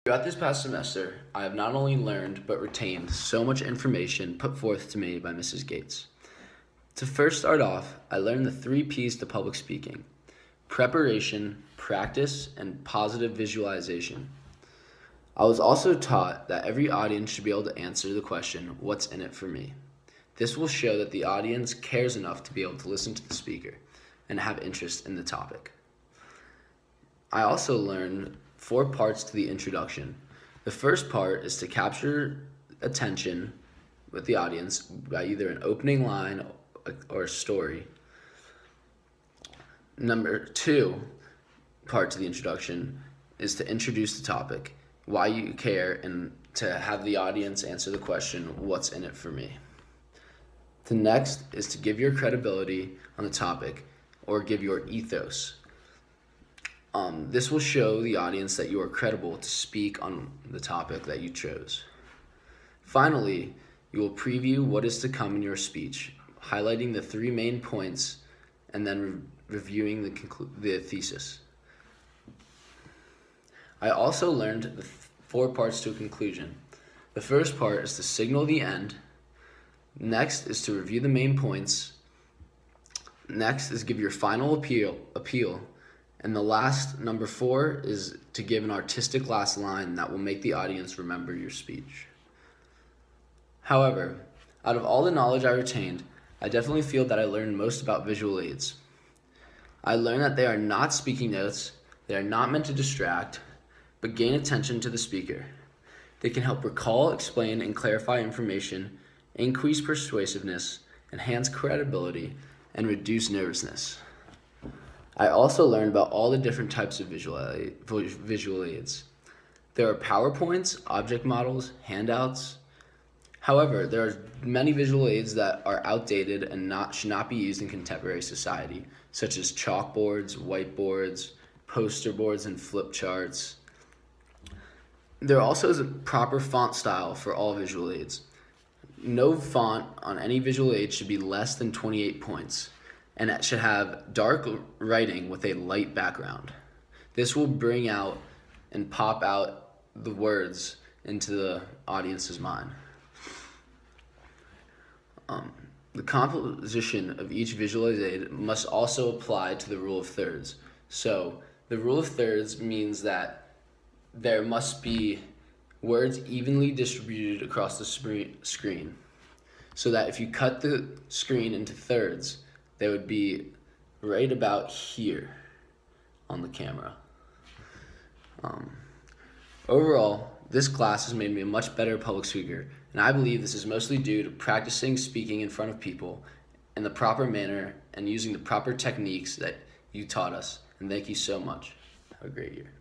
Throughout this past semester, I have not only learned but retained so much information put forth to me by Mrs. Gates. To first start off, I learned the 3 P's to public speaking: preparation, practice, and positive visualization. I was also taught that every audience should be able to answer the question, "What's in it for me?" This will show that the audience cares enough to be able to listen to the speaker and have interest in the topic. I also learned 4 parts to the introduction. The first part is to capture attention with the audience by either an opening line or a story. Number 2 part to the introduction is to introduce the topic, why you care, and to have the audience answer the question, "What's in it for me?" The next is to give your credibility on the topic or give your ethos. This will show the audience that you are credible to speak on the topic that you chose. Finally, you will preview what is to come in your speech, highlighting the 3 main points and then reviewing the thesis. I also learned the 4 parts to a conclusion. The first part is to signal the end. Next is to review the main points. Next is give your final appeal. And the last, number 4, is to give an artistic last line that will make the audience remember your speech. However, out of all the knowledge I retained, I definitely feel that I learned most about visual aids. I learned that they are not speaking notes, they are not meant to distract, but gain attention to the speaker. They can help recall, explain, and clarify information, increase persuasiveness, enhance credibility, and reduce nervousness. I also learned about all the different types of visual aids. There are PowerPoints, object models, handouts. However, there are many visual aids that are outdated and should not be used in contemporary society, such as chalkboards, whiteboards, poster boards, and flip charts. There also is a proper font style for all visual aids. No font on any visual aid should be less than 28 points, and it should have dark writing with a light background. This will bring out and pop out the words into the audience's mind. The composition of each visual aid must also apply to the rule of thirds. So the rule of thirds means that there must be words evenly distributed across the screen, so that if you cut the screen into thirds, they would be right about here on the camera. Overall, this class has made me a much better public speaker, and I believe this is mostly due to practicing speaking in front of people in the proper manner and using the proper techniques that you taught us. And thank you so much. Have a great year.